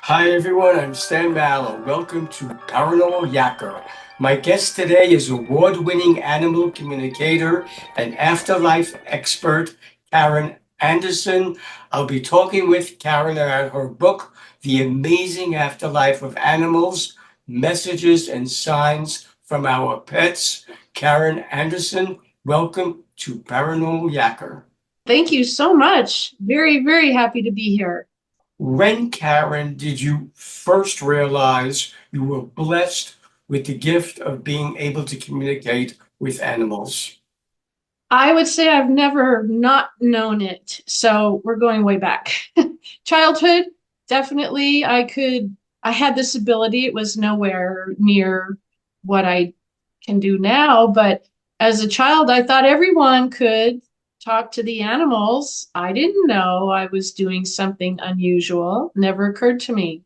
Hi everyone, I'm Stan Mallow. Welcome to Paranormal Yakker. My guest today is award-winning animal communicator and afterlife expert Karen Anderson. I'll be talking with Karen about her book, The Amazing Afterlife of Animals, Messages and Signs from Our Pets. Karen Anderson, welcome to Paranormal Yakker. Thank you so much. Very, very happy to be here. When, Karen, did you first realize you were blessed with the gift of being able to communicate with animals? I would say I've never not known it. So we're going way back. Childhood, definitely I had this ability. It was nowhere near what I can do now, but as a child, I thought everyone could talk to the animals. I didn't know I was doing something unusual. Never occurred to me.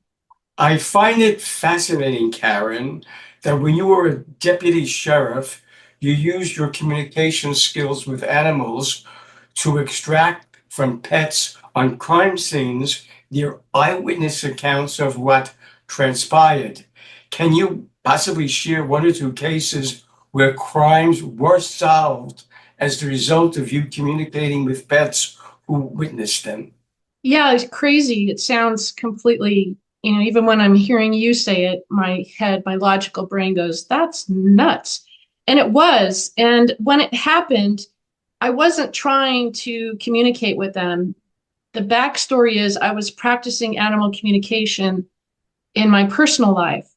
I find it fascinating, Karen, that when you were a deputy sheriff, you used your communication skills with animals to extract from pets on crime scenes their eyewitness accounts of what transpired. Can you possibly share one or two cases where crimes were solved as the result of you communicating with pets who witnessed them? Yeah, it's crazy. It sounds completely, even when I'm hearing you say it, my logical brain goes, that's nuts. And it was. And when it happened, I wasn't trying to communicate with them. The backstory is I was practicing animal communication in my personal life,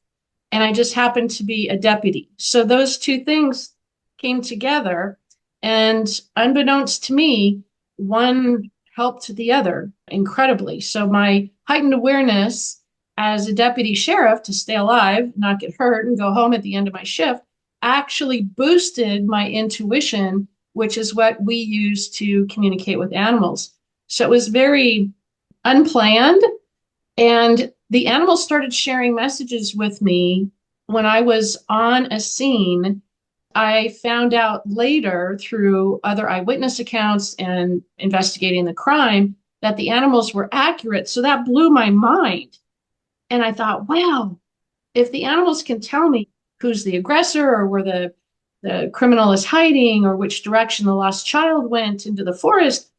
and I just happened to be a deputy. So those two things came together, and unbeknownst to me, one helped the other incredibly. So my heightened awareness as a deputy sheriff to stay alive, not get hurt, and go home at the end of my shift actually boosted my intuition, which is what we use to communicate with animals. So it was very unplanned, and the animals started sharing messages with me when I was on a scene. I found out later through other eyewitness accounts and investigating the crime that the animals were accurate. So that blew my mind. And I thought, wow, if the animals can tell me who's the aggressor or where the criminal is hiding or which direction the lost child went into the forest,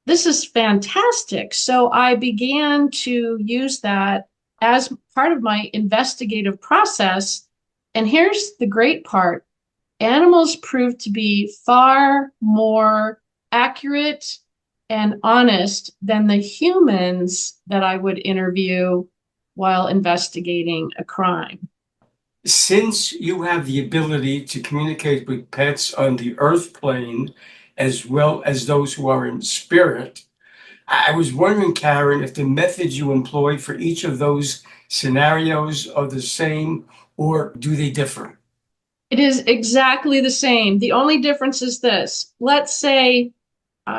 this is fantastic. So I began to use that as part of my investigative process. And here's the great part: animals proved to be far more accurate and honest than the humans that I would interview while investigating a crime. Since you have the ability to communicate with pets on the earth plane as well as those who are in spirit, I was wondering, Karen, if the methods you employ for each of those scenarios are the same or do they differ? It is exactly the same. The only difference is this. Let's say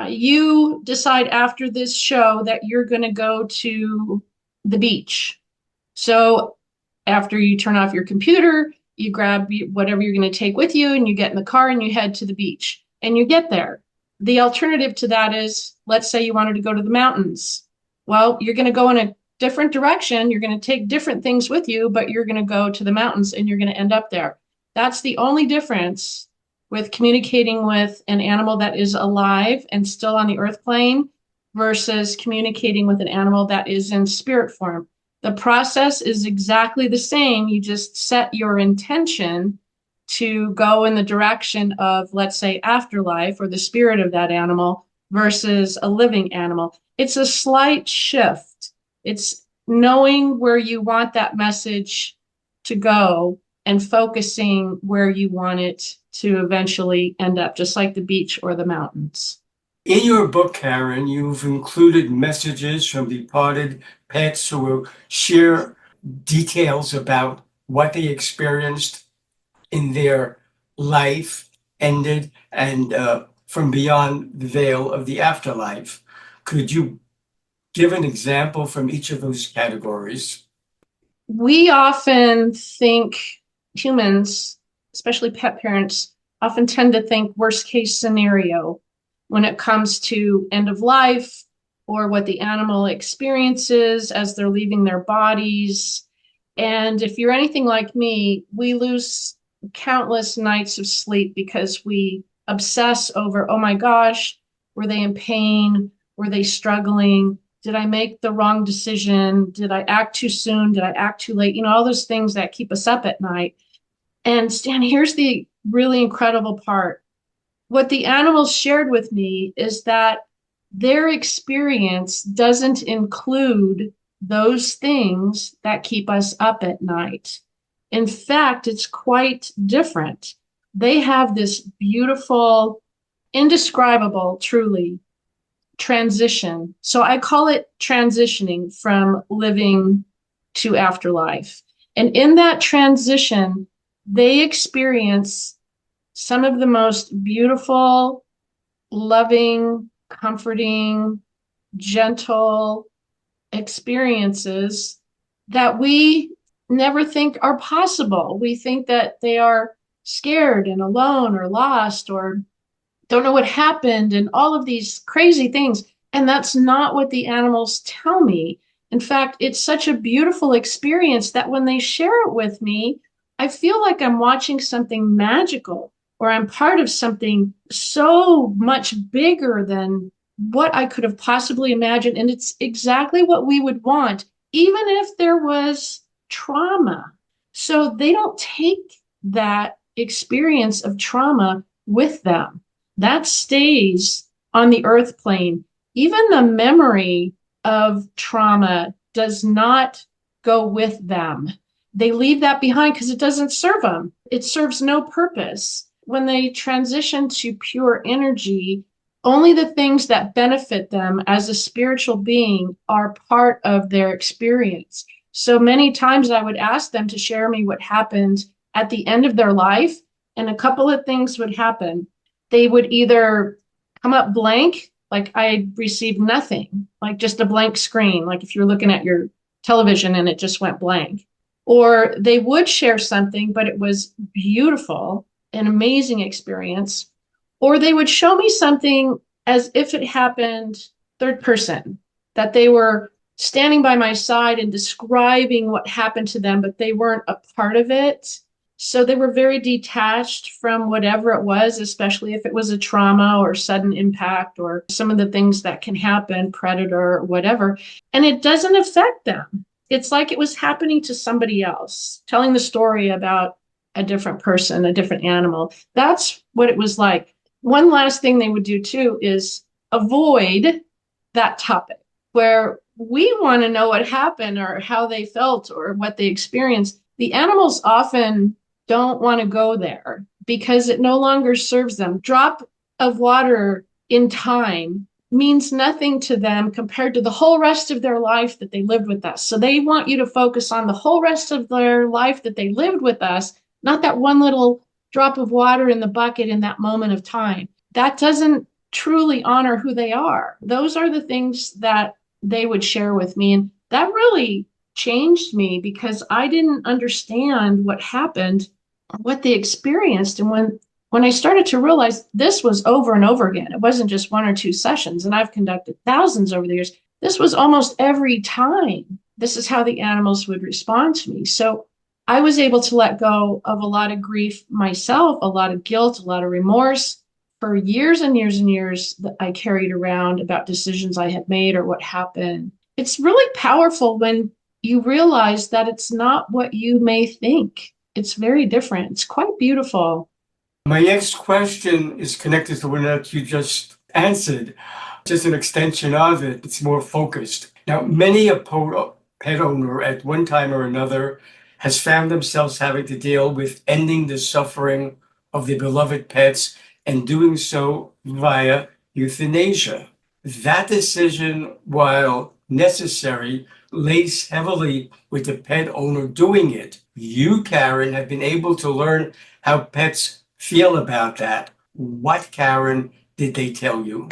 you decide after this show that you're going to go to the beach. So after you turn off your computer, you grab whatever you're going to take with you and you get in the car and you head to the beach and you get there. The alternative to that is, let's say you wanted to go to the mountains. Well, you're going to go in a different direction. You're going to take different things with you, but you're going to go to the mountains and you're going to end up there. That's the only difference with communicating with an animal that is alive and still on the earth plane versus communicating with an animal that is in spirit form. The process is exactly the same. You just set your intention to go in the direction of, let's say, afterlife or the spirit of that animal versus a living animal. It's a slight shift. It's knowing where you want that message to go and focusing where you want it to eventually end up, just like the beach or the mountains. In your book, Karen, you've included messages from departed pets who will share details about what they experienced in their life ended and from beyond the veil of the afterlife. Could you give an example from each of those categories? We often think, humans, especially pet parents, often tend to think worst case scenario when it comes to end of life. or what the animal experiences as they're leaving their bodies. And if you're anything like me, we lose countless nights of sleep because we obsess over, oh my gosh, were they in pain? Were they struggling? Did I make the wrong decision? Did I act too soon? Did I act too late? All those things that keep us up at night. And Stan, here's the really incredible part. What the animals shared with me is that their experience doesn't include those things that keep us up at night. In fact, it's quite different. They have this beautiful, indescribable, truly, transition. So I call it transitioning from living to afterlife. And in that transition, they experience some of the most beautiful, loving, comforting, gentle experiences that we never think are possible. We think that they are scared and alone or lost or don't know what happened and all of these crazy things. And that's not what the animals tell me. In fact, it's such a beautiful experience that when they share it with me, I feel like I'm watching something magical or I'm part of something so much bigger than what I could have possibly imagined. And it's exactly what we would want, even if there was trauma. So they don't take that experience of trauma with them. That stays on the earth plane. Even the memory of trauma does not go with them. They leave that behind because it doesn't serve them. It serves no purpose. When they transition to pure energy, only the things that benefit them as a spiritual being are part of their experience. So many times I would ask them to share me what happened at the end of their life, and a couple of things would happen. They would either come up blank, like I received nothing, like just a blank screen, like if you're looking at your television and it just went blank. Or they would share something, but it was beautiful, an amazing experience. Or they would show me something as if it happened third person, that they were standing by my side and describing what happened to them, but they weren't a part of it. So they were very detached from whatever it was, especially if it was a trauma or sudden impact or some of the things that can happen, predator, whatever. And it doesn't affect them. It's like it was happening to somebody else, telling the story about a different person, a different animal. That's what it was like. One last thing they would do too is avoid that topic where we want to know what happened or how they felt or what they experienced. The animals often don't want to go there because it no longer serves them. Drop of water in time means nothing to them compared to the whole rest of their life that they lived with us. So they want you to focus on the whole rest of their life that they lived with us, not that one little drop of water in the bucket in that moment of time. That doesn't truly honor who they are. Those are the things that they would share with me. And that really changed me because I didn't understand what happened, what they experienced. And when I started to realize this was over and over again, it wasn't just one or two sessions, and I've conducted thousands over the years. This was almost every time. This is how the animals would respond to me. So I was able to let go of a lot of grief myself, a lot of guilt, a lot of remorse for years and years and years that I carried around about decisions I had made or what happened. It's really powerful when you realize that it's not what you may think. It's very different. It's quite beautiful. My next question is connected to one that you just answered, just an extension of it. It's more focused. Now, many a pet owner at one time or another has found themselves having to deal with ending the suffering of their beloved pets and doing so via euthanasia. That decision, while necessary, lays heavily with the pet owner doing it. You, Karen, have been able to learn how pets feel about that. What, Karen, did they tell you?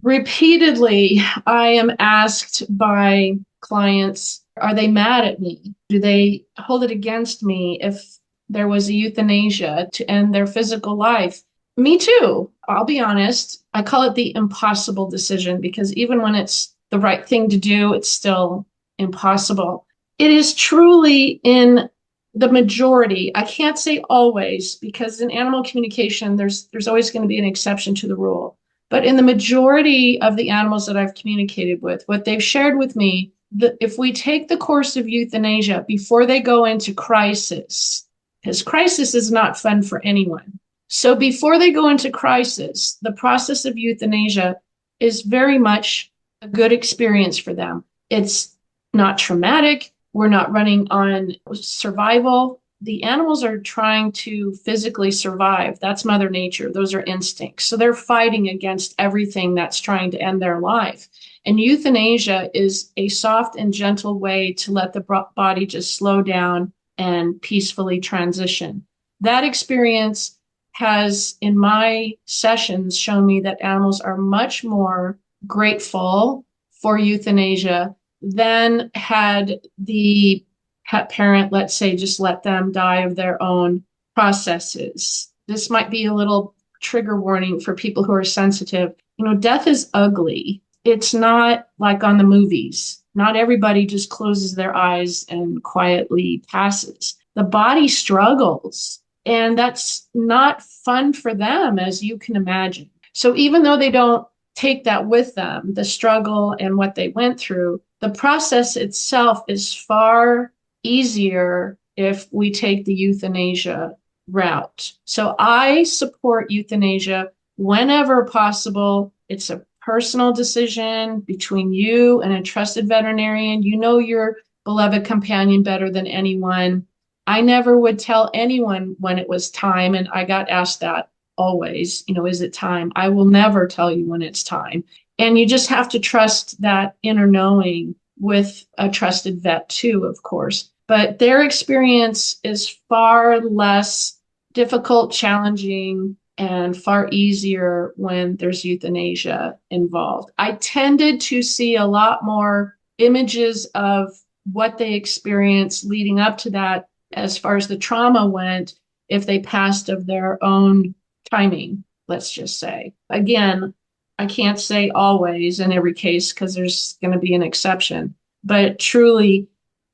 Repeatedly, I am asked by clients, are they mad at me? Do they hold it against me if there was a euthanasia to end their physical life? Me too. I'll be honest. I call it the impossible decision because even when it's the right thing to do, it's still impossible. It is truly in the majority. I can't say always, because in animal communication, there's always going to be an exception to the rule. But in the majority of the animals that I've communicated with, what they've shared with me, that if we take the course of euthanasia before they go into crisis, because crisis is not fun for anyone. So before they go into crisis, the process of euthanasia is very much a good experience for them. It's not traumatic. We're not running on survival. The animals are trying to physically survive. That's Mother Nature. Those are instincts. So they're fighting against everything that's trying to end their life. And euthanasia is a soft and gentle way to let the body just slow down and peacefully transition. That experience has, in my sessions, shown me that animals are much more grateful for euthanasia than had the pet parent, let's say, just let them die of their own processes. This might be a little trigger warning for people who are sensitive. You know, death is ugly. It's not like on the movies. Not everybody just closes their eyes and quietly passes. The body struggles, and that's not fun for them, as you can imagine. So even though they don't take that with them, the struggle and what they went through, the process itself is far easier if we take the euthanasia route. So I support euthanasia whenever possible. It's a personal decision between you and a trusted veterinarian. You know your beloved companion better than anyone. I never would tell anyone when it was time, and I got asked that always, you know, is it time? I will never tell you when it's time. And you just have to trust that inner knowing with a trusted vet too, of course. But their experience is far less difficult, challenging, and far easier when there's euthanasia involved. I tended to see a lot more images of what they experienced leading up to that as far as the trauma went, if they passed of their own timing, let's just say. Again, I can't say always in every case because there's going to be an exception. But truly,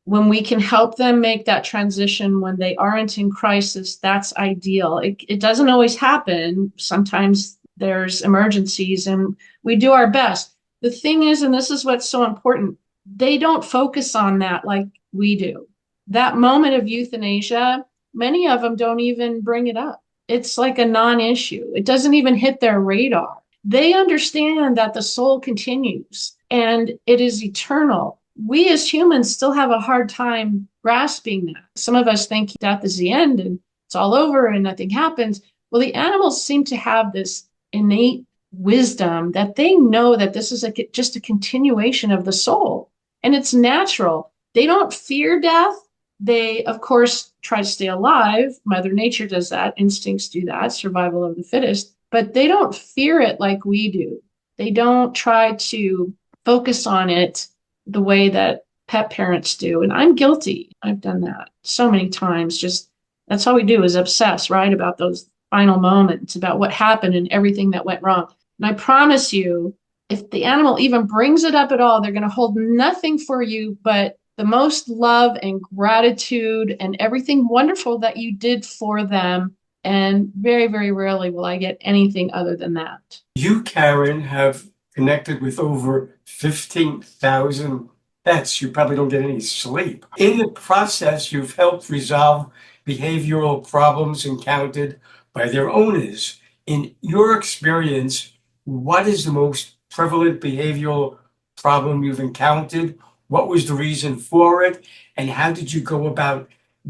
when we can help them make that transition when they aren't in crisis, that's ideal. It doesn't always happen. Sometimes there's emergencies and we do our best. The thing is, and this is what's so important, they don't focus on that like we do. That moment of euthanasia, many of them don't even bring it up. It's like a non-issue. It doesn't even hit their radar. They understand that the soul continues and it is eternal. We as humans still have a hard time grasping that. Some of us think death is the end and it's all over and nothing happens. Well, the animals seem to have this innate wisdom that they know that this is just a continuation of the soul, and it's natural. They don't fear death. They, of course, try to stay alive. Mother Nature does that. Instincts do that, survival of the fittest. But they don't fear it like we do. They don't try to focus on it the way that pet parents do. And I'm guilty. I've done that so many times. Just that's all we do is obsess, right, about those final moments, about what happened and everything that went wrong. And I promise you, if the animal even brings it up at all, they're going to hold nothing for you but the most love and gratitude and everything wonderful that you did for them. And very, very rarely will I get anything other than that. You, Karen, have connected with over 15,000 pets. You probably don't get any sleep. In the process, you've helped resolve behavioral problems encountered by their owners. In your experience, what is the most prevalent behavioral problem you've encountered? What was the reason for it? And how did you go about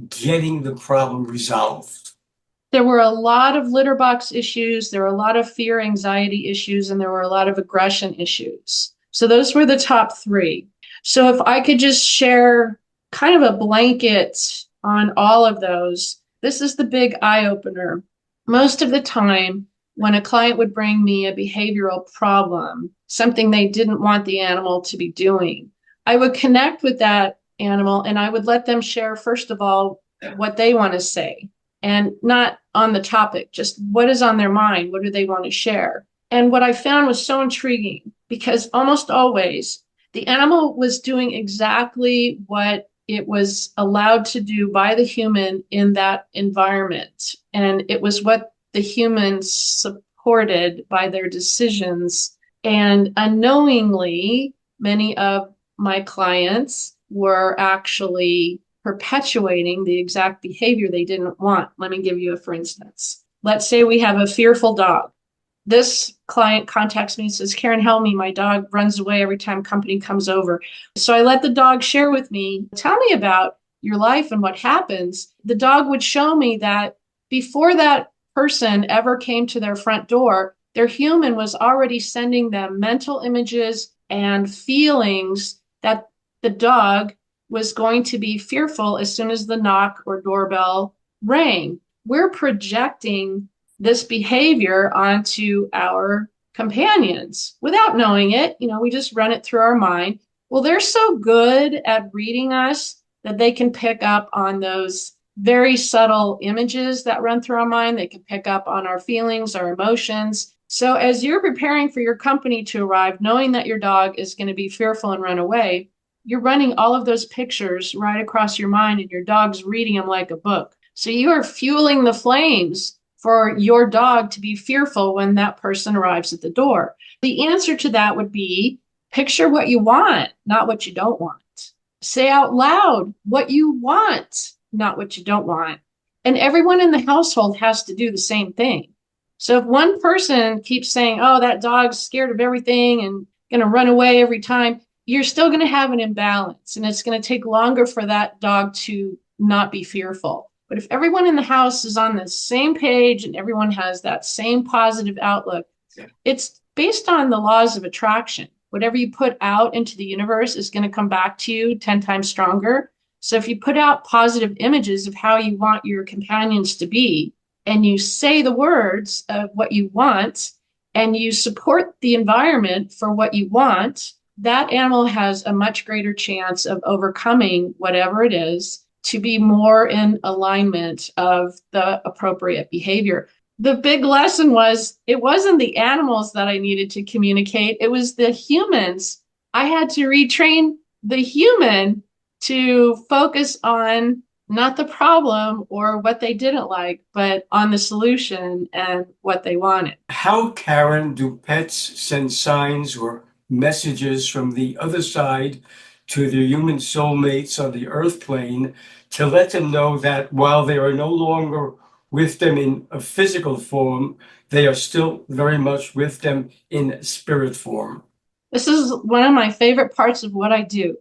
getting the problem resolved? There were a lot of litter box issues. There were a lot of fear, anxiety issues, and there were a lot of aggression issues. So those were the top three. So if I could just share kind of a blanket on all of those, this is the big eye opener. Most of the time, when a client would bring me a behavioral problem, something they didn't want the animal to be doing, I would connect with that animal and I would let them share, first of all, what they want to say, and not on the topic, just what is on their mind, what do they want to share. And what I found was so intriguing, because almost always The animal was doing exactly what it was allowed to do by the human in that environment. And it was what the humans supported by their decisions. And unknowingly, many of my clients were actually perpetuating the exact behavior they didn't want. Let me give you a for instance. Let's say we have a fearful dog. This client contacts me and says, Karen, help me. My dog runs away every time company comes over. So I let the dog share with me, tell me about your life and what happens. The dog would show me that before that person ever came to their front door, their human was already sending them mental images and feelings that the dog was going to be fearful as soon as the knock or doorbell rang. We're projecting this behavior onto our companions without knowing it. We just run it through our mind. Well, they're so good at reading us that they can pick up on those very subtle images that run through our mind. They can pick up on our feelings, our emotions. So as you're preparing for your company to arrive, knowing that your dog is going to be fearful and run away, you're running all of those pictures right across your mind, and your dog's reading them like a book. So you are fueling the flames for your dog to be fearful when that person arrives at the door. The answer to that would be picture what you want, not what you don't want. Say out loud what you want, not what you don't want. And everyone in the household has to do the same thing. So if one person keeps saying, oh, that dog's scared of everything and going to run away every time, you're still going to have an imbalance, and it's going to take longer for that dog to not be fearful. But if everyone in the house is on the same page and everyone has that same positive outlook, it's based on the laws of attraction. Whatever you put out into the universe is going to come back to you 10 times stronger. So if you put out positive images of how you want your companions to be, and you say the words of what you want, and you support the environment for what you want, that animal has a much greater chance of overcoming whatever it is to be more in alignment of the appropriate behavior. The big lesson was it wasn't the animals that I needed to communicate, it was the humans. I had to retrain the human to focus on not the problem or what they didn't like, but on the solution and what they wanted. How, Karen, do pets send signs or messages from the other side to their human soulmates on the earth plane to let them know that while they are no longer with them in a physical form, they are still very much with them in spirit form? This is one of my favorite parts of what I do.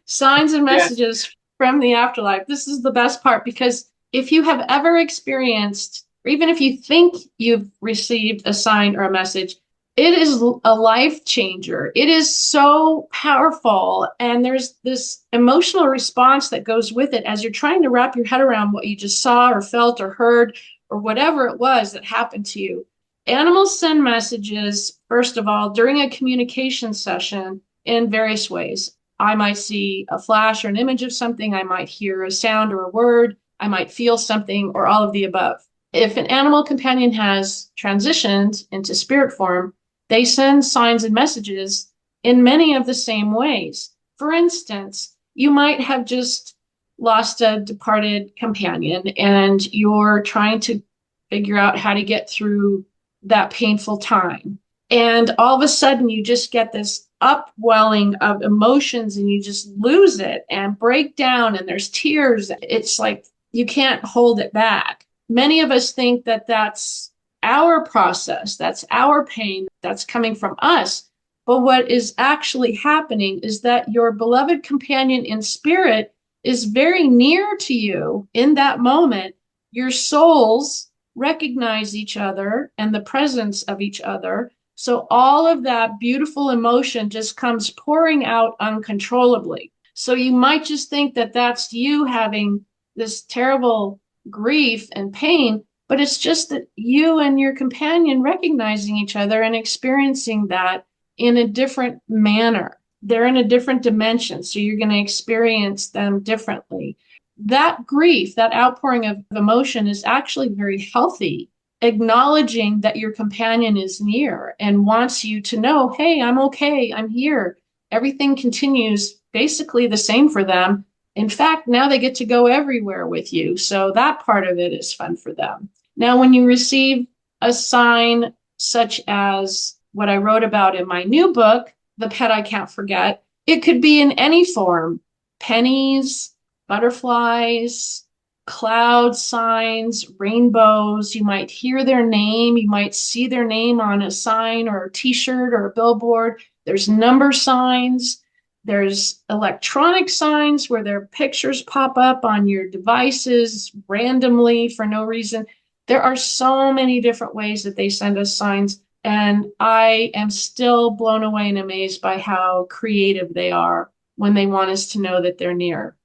Signs and messages from the afterlife. This is the best part, because if you have ever experienced, or even if you think you've received a sign or a message, it is a life changer. It is so powerful. And there's this emotional response that goes with it as you're trying to wrap your head around what you just saw or felt or heard or whatever it was that happened to you. Animals send messages, first of all, during a communication session in various ways. I might see a flash or an image of something. I might hear a sound or a word. I might feel something, or all of the above. If an animal companion has transitioned into spirit form, they send signs and messages in many of the same ways. For instance, you might have just lost a departed companion and you're trying to figure out how to get through that painful time. And all of a sudden you just get this upwelling of emotions and you just lose it and break down and there's tears. It's like you can't hold it back. Many of us think that that's our process, that's our pain, that's coming from us. But what is actually happening is that your beloved companion in spirit is very near to you in that moment. Your souls recognize each other and the presence of each other. So all of that beautiful emotion just comes pouring out uncontrollably. So you might just think that that's you having this terrible grief and pain, but it's just that you and your companion recognizing each other and experiencing that in a different manner. They're in a different dimension, so you're going to experience them differently. That grief, that outpouring of emotion is actually very healthy, acknowledging that your companion is near and wants you to know, hey, I'm okay, I'm here. everything continues basically the same for them. In fact, now they get to go everywhere with you. So that part of it is fun for them. Now, when you receive a sign such as what I wrote about in my new book, The Pet I Can't Forget, it could be in any form: pennies, butterflies, cloud signs, rainbows. You might hear their name. You might see their name on a sign or a t-shirt or a billboard. There's number signs. There's electronic signs where their pictures pop up on your devices randomly for no reason. There are so many different ways that they send us signs, and I am still blown away and amazed by how creative they are when they want us to know that they're near.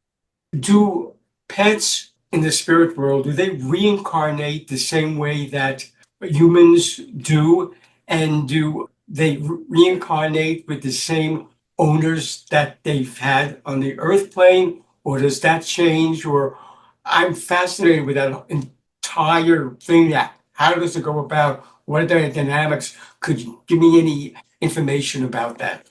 Do pets in the spirit world, do they reincarnate the same way that humans do? And do they reincarnate with the same owners that they've had on the earth plane? Or does that change? Or I'm fascinated with that entire thing. That how does it go about? What are the dynamics? Could you give me any information about that?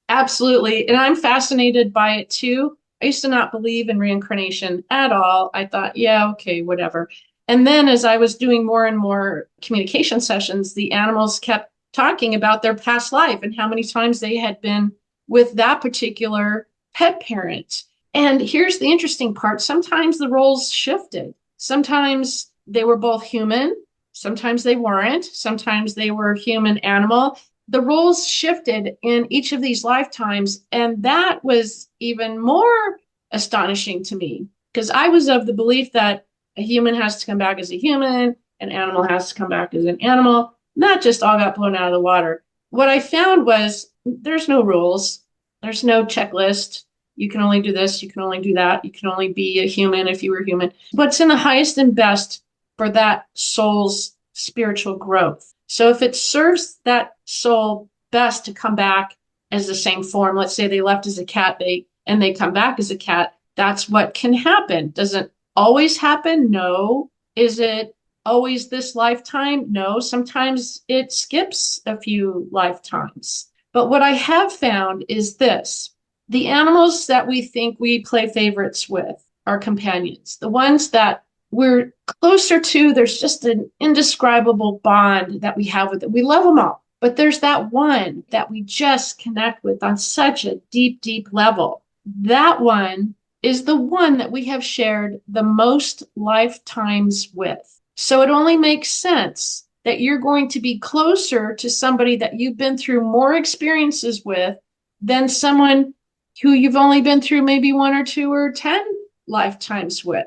Absolutely. And I'm fascinated by it too. I used to not believe in reincarnation at all. I thought, yeah, okay, whatever. And then as I was doing more and more communication sessions, the animals kept talking about their past life and how many times they had been with that particular pet parent. And here's the interesting part. Sometimes the roles shifted. Sometimes they were both human. Sometimes they weren't. Sometimes they were human animal. The roles shifted in each of these lifetimes. And that was even more astonishing to me because I was of the belief that a human has to come back as a human, an animal has to come back as an animal. That just all got blown out of the water. What I found was there's no rules, there's no checklist. You can only do this, you can only do that, you can only be a human if you were human. What's in the highest and best for that soul's spiritual growth? So if it serves that soul best to come back as the same form, let's say they left as a cat, and they come back as a cat, that's what can happen. Does it always happen? No. Is it always this lifetime? No. Sometimes it skips a few lifetimes. But what I have found is this: the animals that we think we play favorites with are companions, the ones that we're closer to. There's just an indescribable bond that we have with it. We love them all, but there's that one that we just connect with on such a deep, deep level. That one is the one that we have shared the most lifetimes with. So it only makes sense that you're going to be closer to somebody that you've been through more experiences with than someone who you've only been through maybe 1 or 2 or 10 lifetimes with.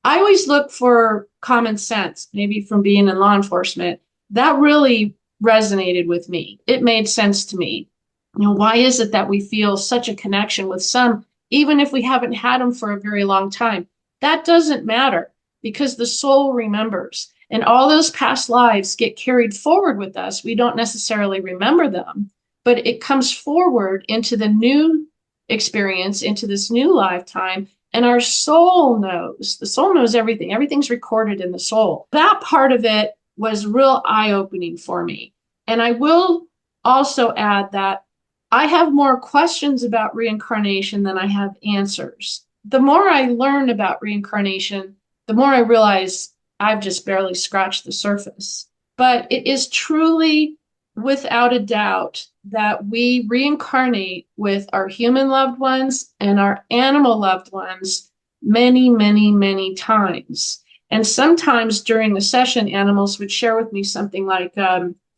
I always look for common sense, maybe from being in law enforcement. That really resonated with me. It made sense to me. Why is it that we feel such a connection with some, even if we haven't had them for a very long time? That doesn't matter because the soul remembers. And all those past lives get carried forward with us. We don't necessarily remember them, but it comes forward into the new experience, into this new lifetime. And our soul knows. The soul knows everything. Everything's recorded in the soul. That part of it was real eye-opening for me. And I will also add that I have more questions about reincarnation than I have answers. The more I learn about reincarnation, the more I realize I've just barely scratched the surface. But it is truly, without a doubt, that we reincarnate with our human loved ones and our animal loved ones many, many, many times. And sometimes during the session, animals would share with me something like,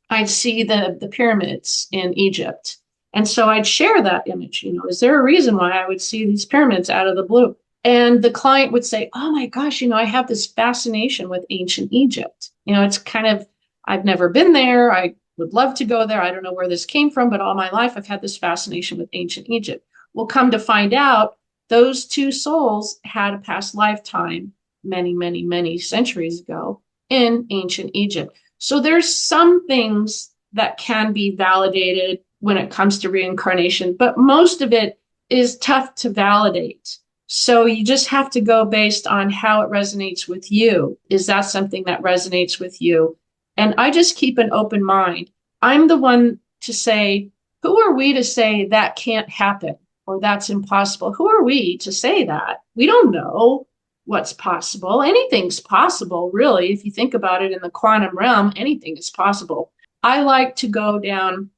I'd see the pyramids in Egypt. And so I'd share that image. Is there a reason why I would see these pyramids out of the blue? And the client would say, oh my gosh, I have this fascination with ancient Egypt. It's kind of, I've never been there. I would love to go there. I don't know where this came from, but all my life I've had this fascination with ancient Egypt. Well, come to find out, those two souls had a past lifetime many, many, many centuries ago in ancient Egypt. So there's some things that can be validated when it comes to reincarnation, but most of it is tough to validate. So you just have to go based on how it resonates with you. Is that something that resonates with you? And I just keep an open mind. I'm the one to say, Who are we to say that can't happen or that's impossible? Who are we to say that? We don't know what's possible. Anything's possible, really. If you think about it in the quantum realm, anything is possible. I like to go down,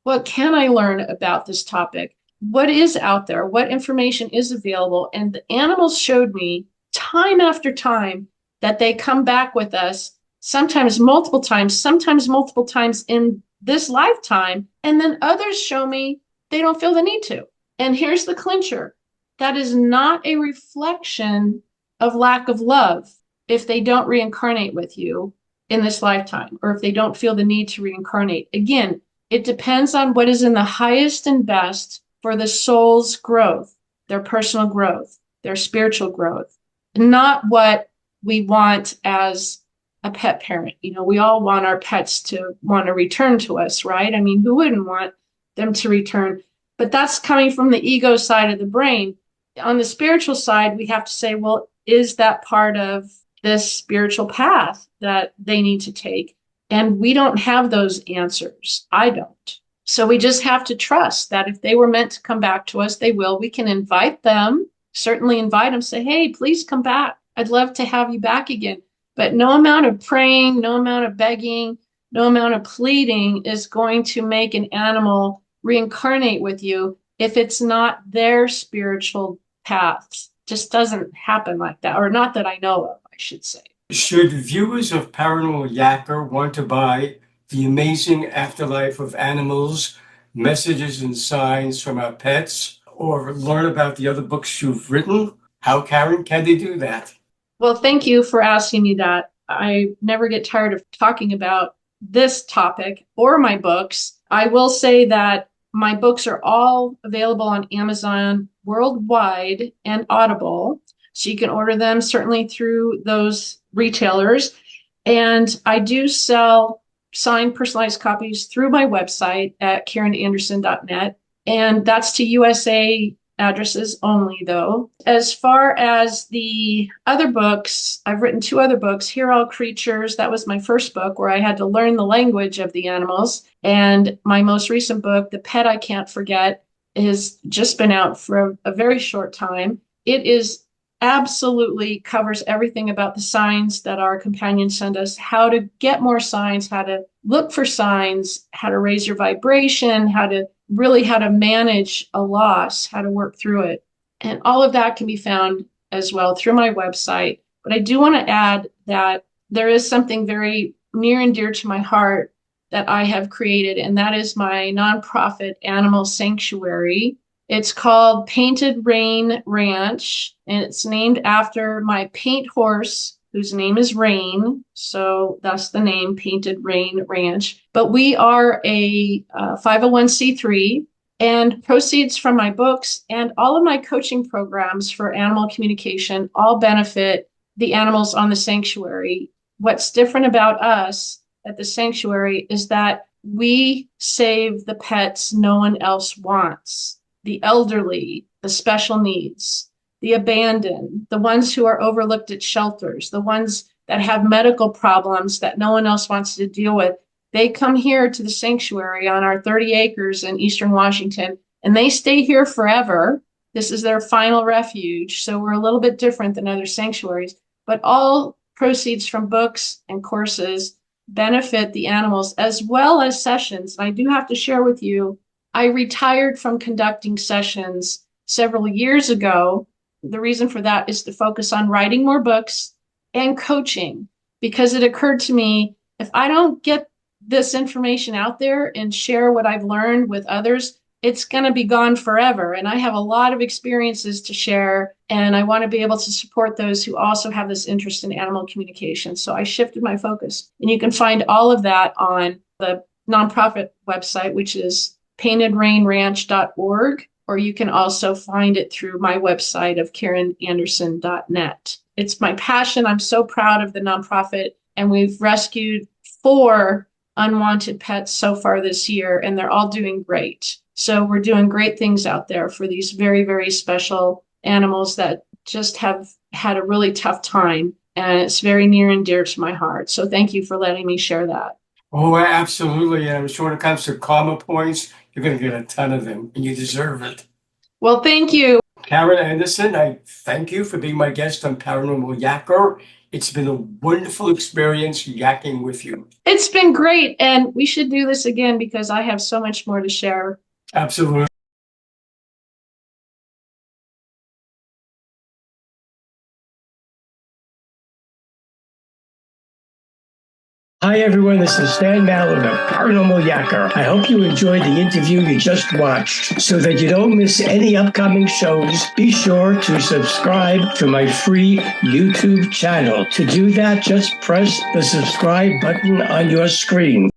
what can I learn about this topic? What is out there? What information is available? And the animals showed me time after time that they come back with us, sometimes multiple times in this lifetime. And then others show me they don't feel the need to. And here's the clincher, that is not a reflection of lack of love if they don't reincarnate with you in this lifetime, or if they don't feel the need to reincarnate. Again, it depends on what is in the highest and best for the soul's growth, their personal growth, their spiritual growth, not what we want as a pet parent. You know, we all want our pets to want to return to us, right? I mean, who wouldn't want them to return? But that's coming from the ego side of the brain. On the spiritual side, we have to say, well, is that part of this spiritual path that they need to take? And we don't have those answers. I don't. So we just have to trust that if they were meant to come back to us, they will. We can invite them, certainly invite them, say, hey, please come back. I'd love to have you back again. But no amount of praying, no amount of begging, no amount of pleading is going to make an animal reincarnate with you if it's not their spiritual path. Just doesn't happen like that, or not that I know of, I should say. Should viewers of Paranormal Yakker want to buy The Amazing Afterlife of Animals, Messages and Signs from Our Pets, or learn about the other books you've written, how, Karen, can they do that? Well, thank you for asking me that. I never get tired of talking about this topic or my books. I will say that my books are all available on Amazon worldwide and Audible. So you can order them certainly through those retailers. And I do sell signed personalized copies through my website at karenanderson.net. And that's to USA addresses only, though. As far as the other books, I've written two other books, Hear All Creatures. That was my first book where I had to learn the language of the animals. And my most recent book, The Pet I Can't Forget, has just been out for a very short time. It is absolutely covers everything about the signs that our companions send us, how to get more signs, how to look for signs, how to raise your vibration, how to manage a loss, how to work through it. And all of that can be found as well through my website. But I do want to add that there is something very near and dear to my heart that I have created, and that is my nonprofit animal sanctuary. It's called Painted Rain Ranch, and it's named after my paint horse, whose name is Rain. So that's the name, Painted Rain Ranch. But we are a 501c3, and proceeds from my books and all of my coaching programs for animal communication all benefit the animals on the sanctuary. What's different about us at the sanctuary is that we save the pets no one else wants. The elderly, the special needs, the abandoned, the ones who are overlooked at shelters, the ones that have medical problems that no one else wants to deal with. They come here to the sanctuary on our 30 acres in Eastern Washington, and they stay here forever. This is their final refuge. So we're a little bit different than other sanctuaries, but all proceeds from books and courses benefit the animals as well as sessions. And I do have to share with you, I retired from conducting sessions several years ago. The reason for that is to focus on writing more books and coaching, because it occurred to me, if I don't get this information out there and share what I've learned with others, it's going to be gone forever. And I have a lot of experiences to share, and I want to be able to support those who also have this interest in animal communication. So I shifted my focus. And you can find all of that on the nonprofit website, which is paintedrainranch.org, or you can also find it through my website of karenanderson.net. It's my passion. I'm so proud of the nonprofit, and we've rescued 4 unwanted pets so far this year, and they're all doing great. So we're doing great things out there for these very, very special animals that just have had a really tough time, and it's very near and dear to my heart. So thank you for letting me share that. Oh, absolutely. And I'm sure when it comes to karma points, You're going to get a ton of them, and you deserve it. Well, thank you. Karen Anderson, I thank you for being my guest on Paranormal Yakker. It's been a wonderful experience yakking with you. It's been great, and we should do this again because I have so much more to share. Absolutely. Hi, everyone. This is Stan Mallow, the Paranormal Yakker. I hope you enjoyed the interview you just watched. So that you don't miss any upcoming shows, be sure to subscribe to my free YouTube channel. To do that, just press the subscribe button on your screen.